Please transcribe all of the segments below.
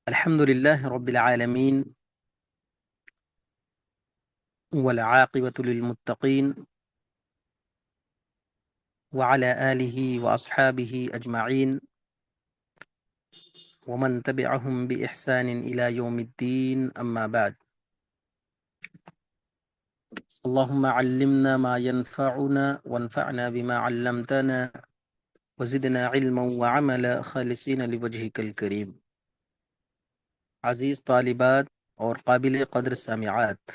الحمد لله رب العالمين والعاقبة للمتقين وعلى آله وأصحابه أجمعين ومن تبعهم بإحسان إلى يوم الدين أما بعد. اللهم علمنا ما ينفعنا وانفعنا بما علمتنا وزدنا علما وعملا خالصين لوجهك الكريم. عزیز طالبات اور قابل قدر سامعات،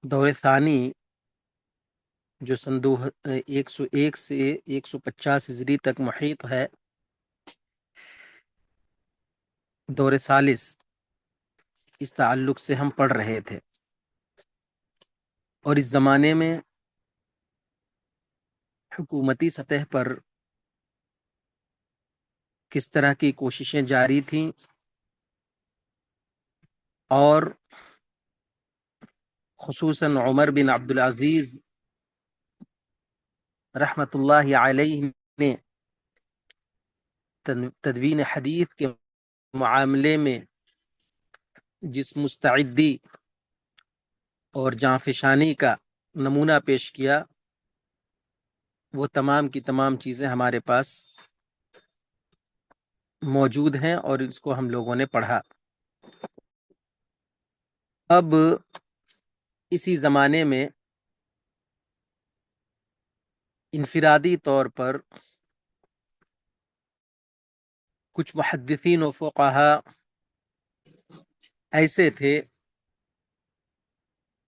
دور ثانی جو سن 101 سے 150 ہجری تک محیط ہے، دور ثالث، اس تعلق سے ہم پڑھ رہے تھے، اور اس زمانے میں حکومتی سطح پر کس طرح کی کوششیں جاری تھیں اور خصوصاً عمر بن عبدالعزیز رحمۃ اللہ علیہ نے تدوین حدیث کے معاملے میں جس مستعدی اور جانفشانی کا نمونہ پیش کیا، وہ تمام کی تمام چیزیں ہمارے پاس موجود ہیں اور اس کو ہم لوگوں نے پڑھا۔ اب اسی زمانے میں انفرادی طور پر کچھ محدثین و فقہا ایسے تھے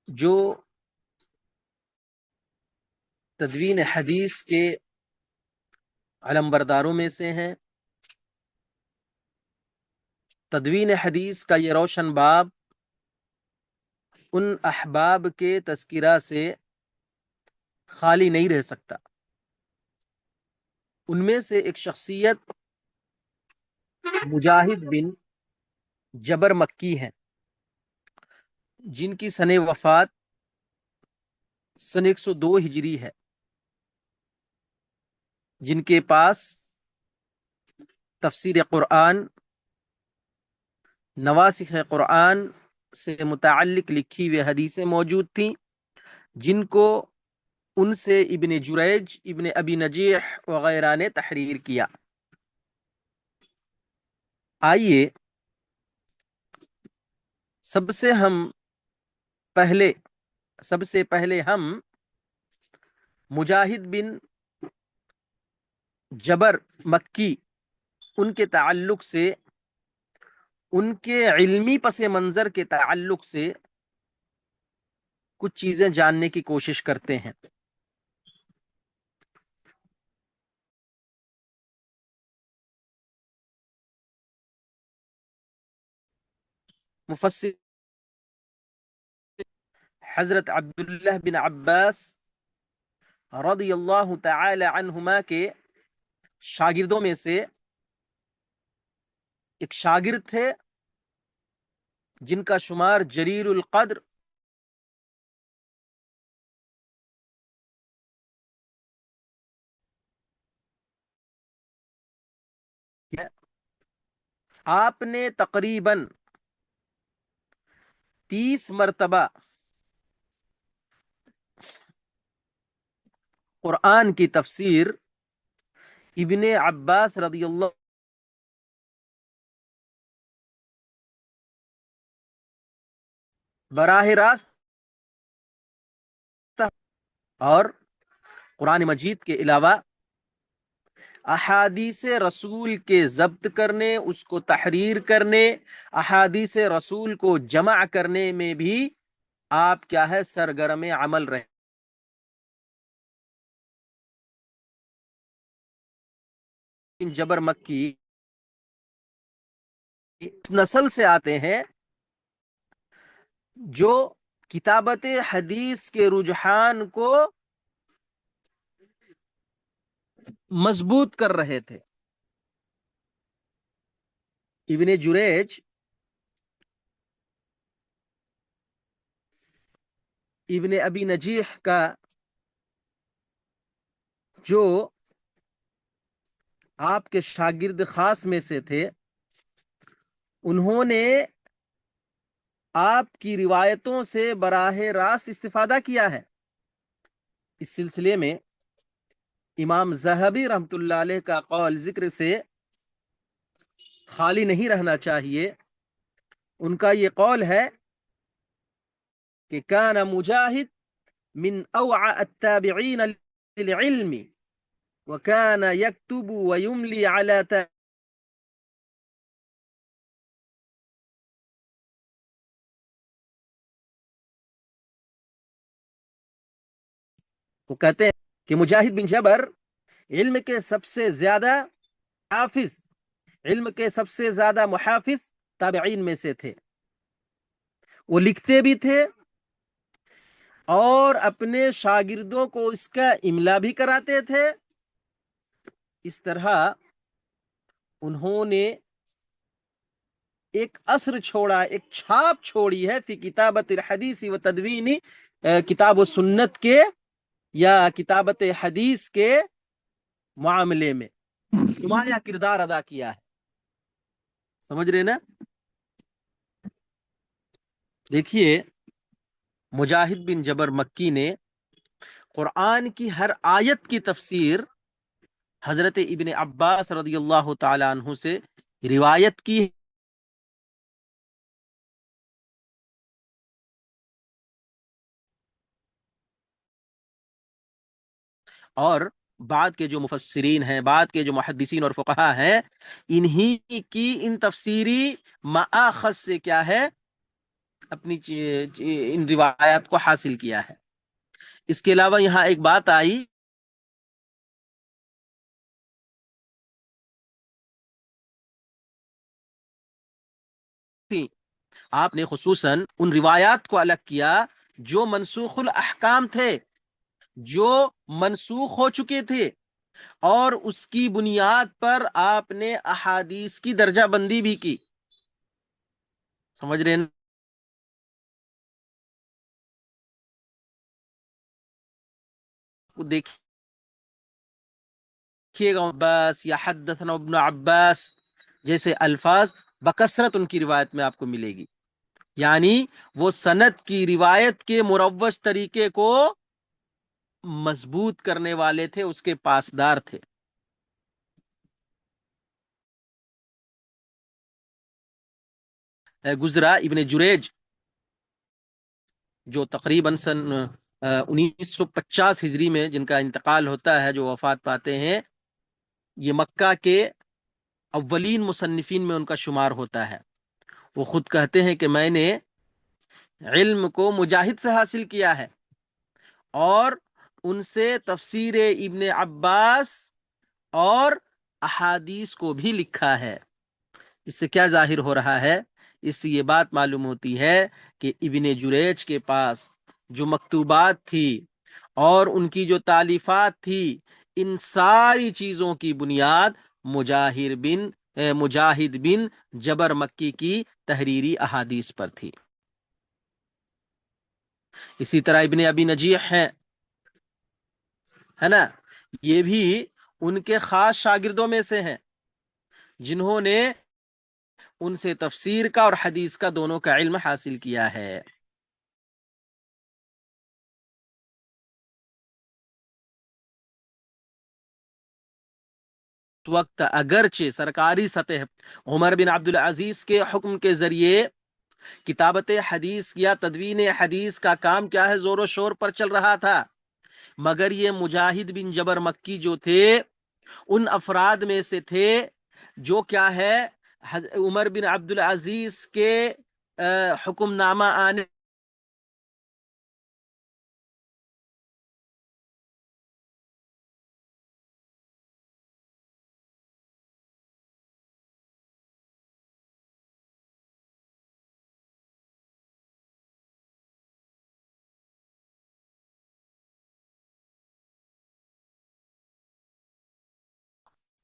جو تدوین حدیث کے علمبرداروں میں سے ہیں۔ تدوین حدیث کا یہ روشن باب ان احباب کے تذکرہ سے خالی نہیں رہ سکتا۔ ان میں سے ایک شخصیت مجاہد بن جبر مکی ہیں، جن کی سن وفات سن 102 ہجری ہے، جن کے پاس تفسیر قرآن، نواسخ قرآن سے متعلق لکھی ہوئی حدیثیں موجود تھیں، جن کو ان سے ابن جریج، ابن ابی نجیح وغیرہ نے تحریر کیا۔ آئیے سب سے پہلے ہم مجاہد بن جبر مکی، ان کے تعلق سے، ان کے علمی پس منظر کے تعلق سے کچھ چیزیں جاننے کی کوشش کرتے ہیں۔ مفسر حضرت عبداللہ بن عباس رضی اللہ تعالی عنہما کے شاگردوں میں سے ایک شاگرد تھے جن کا شمار جلیل القدر ہے۔ آپ نے تقریباً 30 مرتبہ قرآن کی تفسیر ابن عباس رضی اللہ براہ راست اور قرآن مجید کے علاوہ احادیث رسول کے ضبط کرنے، اس کو تحریر کرنے، احادیث رسول کو جمع کرنے میں بھی آپ کیا ہے، سرگرم عمل رہے۔ جبر مکی اس نسل سے آتے ہیں جو کتابت حدیث کے رجحان کو مضبوط کر رہے تھے۔ ابن جریج، ابن ابی نجیح کا جو آپ کے شاگرد خاص میں سے تھے، انہوں نے آپ کی روایتوں سے براہ راست استفادہ کیا ہے۔ اس سلسلے میں امام ذہبی رحمۃ اللہ علیہ کا قول ذکر سے خالی نہیں رہنا چاہیے۔ ان کا یہ قول ہے کہ کان مجاہد من اوعى التابعین للعلم وكان يكتب ويملي على وہ کہتے ہیں کہ مجاہد بن جبر علم کے سب سے زیادہ حافظ، علم کے سب سے زیادہ محافظ تابعین میں سے تھے۔ وہ لکھتے بھی تھے اور اپنے شاگردوں کو اس کا املا بھی کراتے تھے۔ اس طرح انہوں نے ایک اثر چھوڑا، ایک چھاپ چھوڑی ہے فی کتابت الحدیث و تدوین، کتاب و سنت کے یا کتابت حدیث کے معاملے میں نمایاں کردار ادا کیا ہے۔ سمجھ رہے نا؟ دیکھیے، مجاہد بن جبر مکی نے قرآن کی ہر آیت کی تفسیر حضرت ابن عباس رضی اللہ تعالی عنہ سے روایت کی، اور بعد کے جو مفسرین ہیں، بعد کے جو محدثین اور فقہا ہیں، انہی کی ان تفسیری مآخذ سے کیا ہے، اپنی ان روایات کو حاصل کیا ہے۔ اس کے علاوہ یہاں ایک بات آئی، آپ نے خصوصاً ان روایات کو الگ کیا جو منسوخ الاحکام تھے، جو منسوخ ہو چکے تھے، اور اس کی بنیاد پر آپ نے احادیث کی درجہ بندی بھی کی۔ سمجھ رہے ہیں؟ دیکھیے گا عباس یا حدثنا ابن عباس جیسے الفاظ بکثرت ان کی روایت میں آپ کو ملے گی، یعنی وہ سند کی روایت کے مروج طریقے کو مضبوط کرنے والے تھے، اس کے پاسدار تھے۔ گزرا ابن جریج جو تقریباً سن 1950 ہجری میں جن کا انتقال ہوتا ہے، جو وفات پاتے ہیں، یہ مکہ کے اولین مصنفین میں ان کا شمار ہوتا ہے۔ وہ خود کہتے ہیں کہ میں نے علم کو مجاہد سے حاصل کیا ہے اور ان سے تفسیر ابن عباس اور احادیث کو بھی لکھا ہے۔ اس سے کیا ظاہر ہو رہا ہے؟ اس سے یہ بات معلوم ہوتی ہے کہ ابن جریج کے پاس جو مکتوبات تھی اور ان کی جو تالیفات تھی، ان ساری چیزوں کی بنیاد مجاہد بن جبر مکی کی تحریری احادیث پر تھی۔ اسی طرح ابن ابی نجیح ہے نا، یہ بھی ان کے خاص شاگردوں میں سے ہیں جنہوں نے ان سے تفسیر کا اور حدیث کا دونوں کا علم حاصل کیا ہے۔ اس وقت اگرچہ سرکاری سطح عمر بن عبدالعزیز کے حکم کے ذریعے کتابت حدیث یا تدوین حدیث کا کام کیا ہے، زور و شور پر چل رہا تھا، مگر یہ مجاہد بن جبر مکی جو تھے ان افراد میں سے تھے جو کیا ہے، عمر بن عبدالعزیز کے حکم نامہ آنے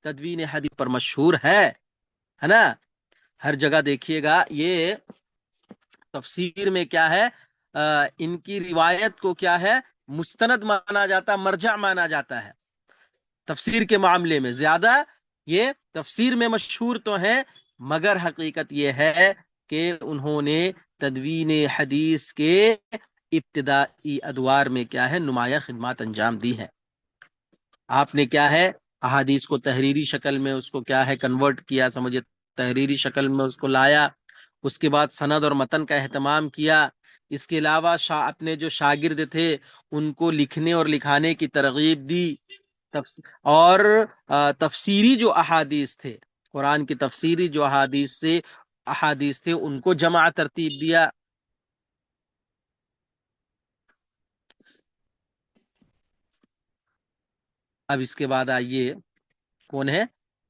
تدوین حدیث پر مشہور ہے نا۔ ہر جگہ دیکھیے گا یہ تفسیر میں کیا ہے، ان کی روایت کو کیا ہے، مستند مانا جاتا، مرجع مانا جاتا ہے۔ تفسیر کے معاملے میں زیادہ یہ تفسیر میں مشہور تو ہیں، مگر حقیقت یہ ہے کہ انہوں نے تدوین حدیث کے ابتدائی ادوار میں کیا ہے نمایاں خدمات انجام دی ہیں۔ آپ نے کیا ہے احادیث کو تحریری شکل میں اس کو کیا ہے کنورٹ کیا، سمجھے، تحریری شکل میں اس کو لایا، اس کے بعد سند اور متن کا اہتمام کیا، اس کے علاوہ اپنے جو شاگرد تھے ان کو لکھنے اور لکھانے کی ترغیب دی، اور تفسیری جو احادیث تھے، قرآن کی تفسیری جو احادیث تھے ان کو جمع ترتیب دیا۔ اب اس کے بعد آئیے، کون ہے؟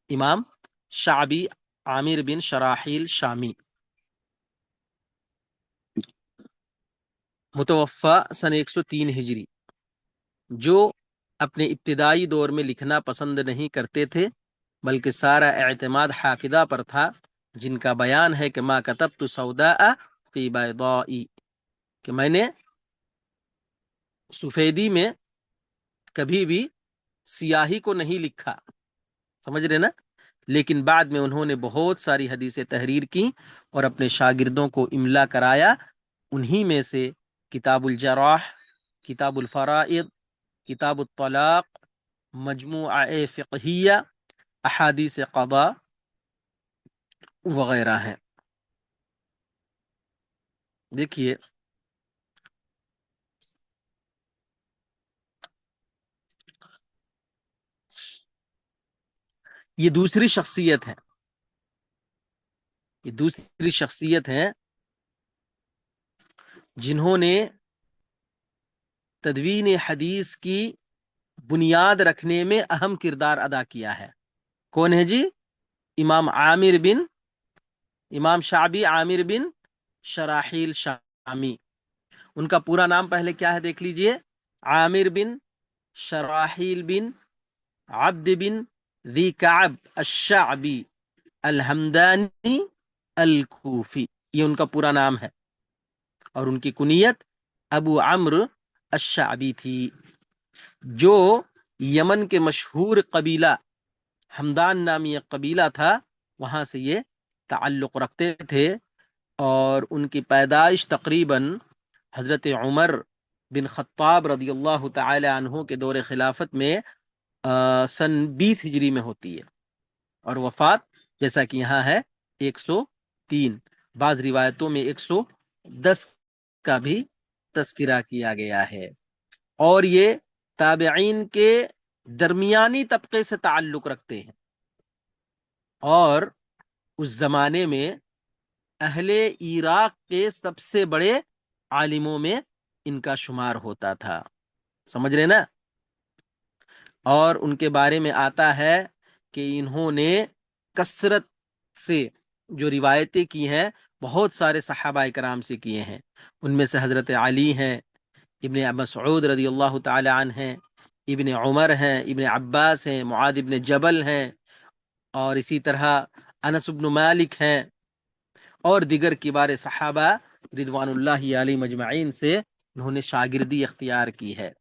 امام شعبی عامر بن شراحیل شامی، متوفا سن 103 ہجری، جو اپنے ابتدائی دور میں لکھنا پسند نہیں کرتے تھے، بلکہ سارا اعتماد حافظہ پر تھا، جن کا بیان ہے کہ ما کتبت سوداء فی بیضاء، کہ میں نے سفیدی میں کبھی بھی سیاہی کو نہیں لکھا، سمجھ رہے نا؟ لیکن بعد میں انہوں نے بہت ساری حدیثیں تحریر کی اور اپنے شاگردوں کو املا کرایا، انہی میں سے کتاب الجراح، کتاب الفرائض، کتاب الطلاق، مجموعہ فقہیہ، احادیث قضاء وغیرہ ہیں۔ دیکھیے یہ دوسری شخصیت ہے، یہ دوسری شخصیت ہے جنہوں نے تدوین حدیث کی بنیاد رکھنے میں اہم کردار ادا کیا ہے۔ کون ہے جی؟ امام شعبی عامر بن شراحیل شامی۔ ان کا پورا نام پہلے کیا ہے دیکھ لیجئے، عامر بن شراحیل بن عبد بن ذی کعب الشعبی الحمدانی الکوفی، یہ ان کا پورا نام ہے، اور ان کی کنیت ابو عمرو الشعبی تھی، جو یمن کے مشہور قبیلہ ہمدان نامی ایک قبیلہ تھا، وہاں سے یہ تعلق رکھتے تھے، اور ان کی پیدائش تقریباً حضرت عمر بن خطاب رضی اللہ تعالی عنہ کے دور خلافت میں سن 20 ہجری میں ہوتی ہے، اور وفات جیسا کہ یہاں ہے 103، بعض روایتوں میں 110 کا بھی تذکرہ کیا گیا ہے، اور یہ تابعین کے درمیانی طبقے سے تعلق رکھتے ہیں، اور اس زمانے میں اہل عراق کے سب سے بڑے عالموں میں ان کا شمار ہوتا تھا، سمجھ رہے نا؟ اور ان کے بارے میں آتا ہے کہ انہوں نے کثرت سے جو روایتیں کی ہیں بہت سارے صحابہ کرام سے کیے ہیں، ان میں سے حضرت علی ہیں، ابن مسعود رضی اللہ تعالی عنہ ہیں، ابن عمر ہیں، ابن عباس ہیں، معاذ ابن جبل ہیں، اور اسی طرح انس بن مالک ہیں، اور دیگر کبار صحابہ رضوان اللہ علیہ مجمعین سے انہوں نے شاگردی اختیار کی ہے،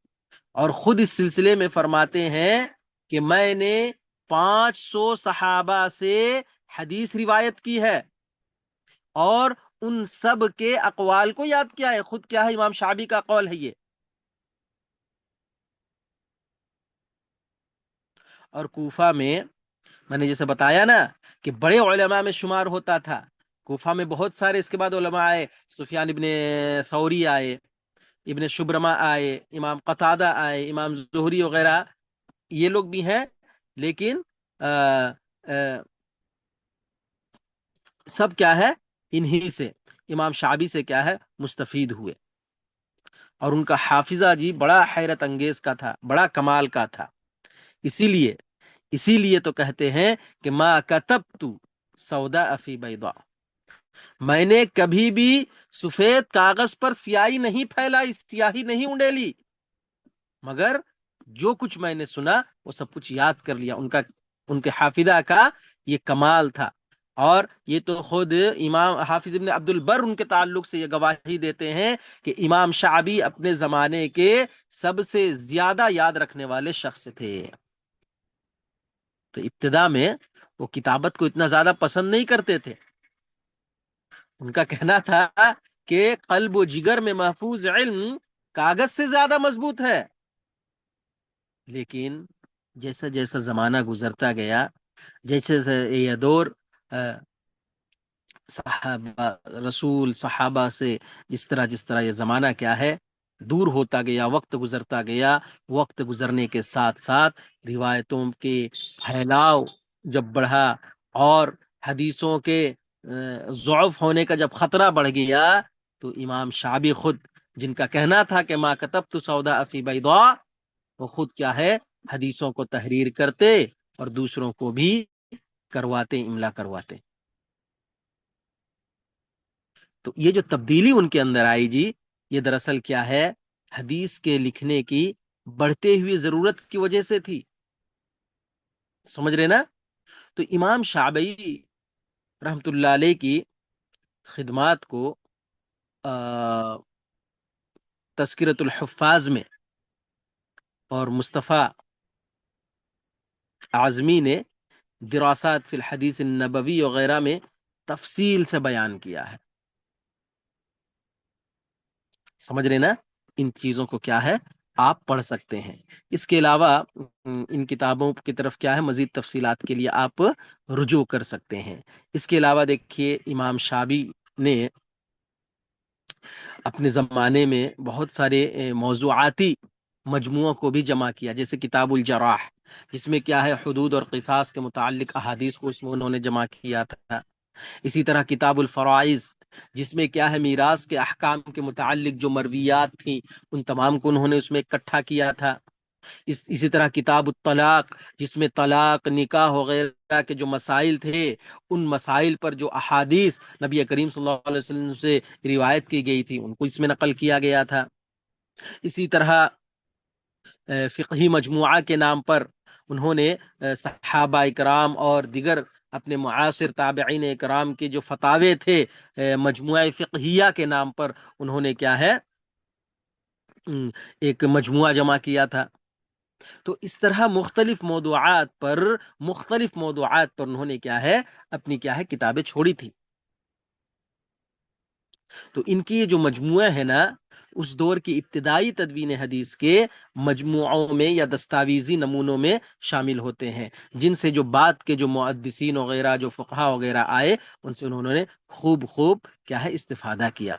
اور خود اس سلسلے میں فرماتے ہیں کہ میں نے 500 صحابہ سے حدیث روایت کی ہے، اور ان سب کے اقوال کو یاد کیا ہے۔ خود کیا ہے؟ امام شعبی کا قول ہے یہ۔ اور کوفہ میں نے جیسے بتایا نا کہ بڑے علماء میں شمار ہوتا تھا، کوفہ میں بہت سارے اس کے بعد علماء آئے، سفیان ابن ثوری آئے، ابن شبرمہ آئے، امام قتادہ آئے، امام زہری وغیرہ، یہ لوگ بھی ہیں، لیکن آ آ سب کیا ہے انہی سے، امام شعبی سے کیا ہے مستفید ہوئے، اور ان کا حافظہ جی بڑا حیرت انگیز کا تھا، بڑا کمال کا تھا، اسی لیے تو کہتے ہیں کہ ما کتبت سوداء فی بیضاء، میں نے کبھی بھی سفید کاغذ پر سیاہی نہیں پھیلائی، سیاہی نہیں انڈیلی، مگر جو کچھ میں نے سنا وہ سب کچھ یاد کر لیا۔ ان کے حافظہ کا یہ کمال تھا، اور یہ تو خود امام حافظ ابن عبد البر ان کے تعلق سے یہ گواہی دیتے ہیں کہ امام شعبی اپنے زمانے کے سب سے زیادہ یاد رکھنے والے شخص تھے۔ تو ابتدا میں وہ کتابت کو اتنا زیادہ پسند نہیں کرتے تھے. ان کا کہنا تھا کہ قلب و جگر میں محفوظ علم کاغذ سے زیادہ مضبوط ہے. لیکن جیسا جیسا زمانہ گزرتا گیا، جیسے یہ دور صحابہ رسول صحابہ سے جس طرح یہ زمانہ کیا ہے دور ہوتا گیا، وقت گزرتا گیا، وقت گزرنے کے ساتھ ساتھ روایتوں کے پھیلاؤ جب بڑھا اور حدیثوں کے ضعف ہونے کا جب خطرہ بڑھ گیا، تو امام شعبی خود، جن کا کہنا تھا کہ ما کتبت سودا فی بیضاء، وہ خود کیا ہے حدیثوں کو تحریر کرتے اور دوسروں کو بھی کرواتے، املا کرواتے. تو یہ جو تبدیلی ان کے اندر آئی جی، یہ دراصل کیا ہے حدیث کے لکھنے کی بڑھتے ہوئی ضرورت کی وجہ سے تھی. سمجھ رہے نا؟ تو امام شعبی رحمت اللہ علیہ کی خدمات کو تذکرۃ الحفاظ میں اور مصطفیٰ اعظمی نے دراسات فی الحدیث النبوی وغیرہ میں تفصیل سے بیان کیا ہے. سمجھ رہے نا؟ ان چیزوں کو کیا ہے آپ پڑھ سکتے ہیں. اس کے علاوہ ان کتابوں کی طرف کیا ہے مزید تفصیلات کے لیے آپ رجوع کر سکتے ہیں. اس کے علاوہ دیکھیے امام شعبی نے اپنے زمانے میں بہت سارے موضوعاتی مجموعوں کو بھی جمع کیا، جیسے کتاب الجراح، جس میں کیا ہے حدود اور قصاص کے متعلق احادیث کو اس میں انہوں نے جمع کیا تھا. اسی طرح کتاب الفرائض، جس میں کیا ہے میراث کے احکام کے متعلق جو مرویات تھیں ان تمام کو انہوں نے اس میں اکٹھا کیا تھا. اسی طرح کتاب الطلاق، جس میں طلاق، نکاح وغیرہ کے جو مسائل تھے ان مسائل پر جو احادیث نبی کریم صلی اللہ علیہ وسلم سے روایت کی گئی تھی ان کو اس میں نقل کیا گیا تھا. اسی طرح فقہی مجموعہ کے نام پر انہوں نے صحابہ اکرام اور دیگر اپنے معاصر تابعین اکرام کے جو فتاوے تھے مجموعہ فقہیہ کے نام پر انہوں نے کیا ہے ایک مجموعہ جمع کیا تھا. تو اس طرح مختلف موضوعات پر انہوں نے کیا ہے اپنی کیا ہے کتابیں چھوڑی تھی. تو ان کی یہ جو مجموعہ ہے نا، اس دور کی ابتدائی تدوین حدیث کے مجموعوں میں یا دستاویزی نمونوں میں شامل ہوتے ہیں، جن سے جو بعد کے جو محدثین وغیرہ جو فقہا وغیرہ آئے ان سے انہوں نے خوب کیا ہے استفادہ کیا.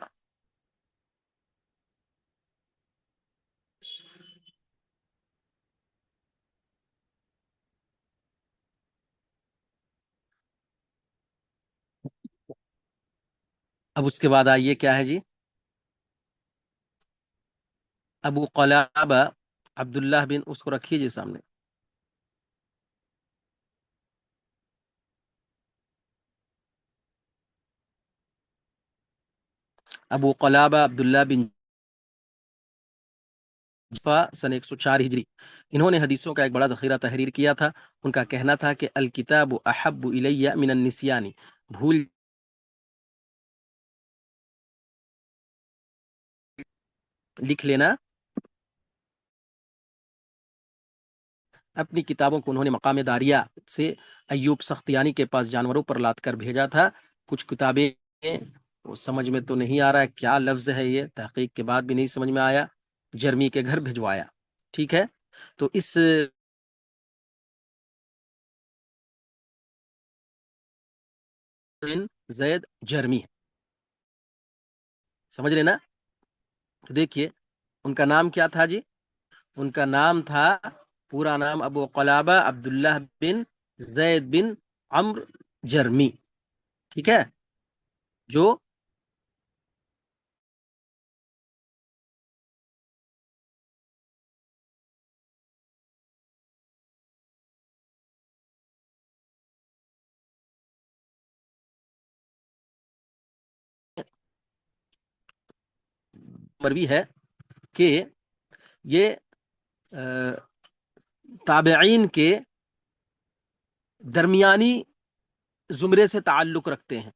اب اس کے بعد آئیے کیا ہے جی، ابو قلابہ عبداللہ بن، اس کو رکھیے جی سامنے. ابو قلابہ عبداللہ بن سن 104 ہجری، انہوں نے حدیثوں کا ایک بڑا ذخیرہ تحریر کیا تھا. ان کا کہنا تھا کہ الکتاب احب الی من النسیان، بھول لکھ لینا. اپنی کتابوں کو انہوں نے مقام داریہ سے ایوب سختیانی کے پاس جانوروں پر لاد کر بھیجا تھا. کچھ کتابیں وہ سمجھ میں تو نہیں آ رہا ہے کیا لفظ ہے، یہ تحقیق کے بعد بھی نہیں سمجھ میں آیا. جرمی کے گھر بھجوایا. ٹھیک ہے، تو اس زید جرمی سمجھ رہے نا؟ تو دیکھیے ان کا نام کیا تھا جی، ان کا نام تھا پورا نام ابو قلابہ عبداللہ بن زید بن عمرو جرمی. ٹھیک ہے، جو مروی ہے کہ یہ تابعین کے درمیانی زمرے سے تعلق رکھتے ہیں.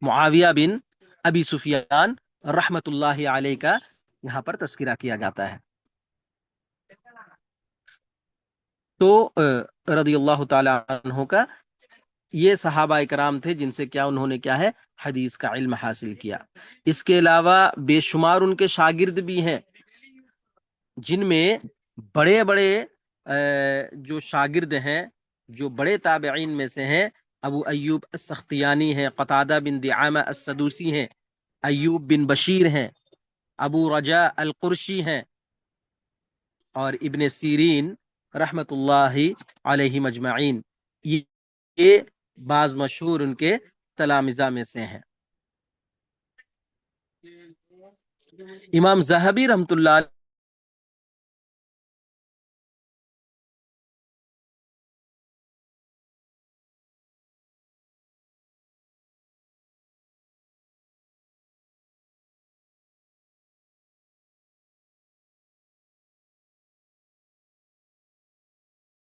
معاویہ بن ابی سفیان رحمت اللہ علیہ کا یہاں پر تذکرہ کیا جاتا ہے. تو رضی اللہ تعالی عنہ کا یہ صحابہ کرام تھے جن سے کیا انہوں نے کیا ہے حدیث کا علم حاصل کیا. اس کے علاوہ بے شمار ان کے شاگرد بھی ہیں جن میں بڑے بڑے جو شاگرد ہیں جو بڑے تابعین میں سے ہیں. ابو ایوب السختیانی ہیں، قتادہ بن دعامہ السدوسی ہیں، ایوب بن بشیر ہیں، ابو رجاء القرشی ہیں، اور ابن سیرین رحمت اللہ علیہ مجمعین. یہ بعض مشہور ان کے تلامذہ میں سے ہیں. امام ذہبی رحمت اللہ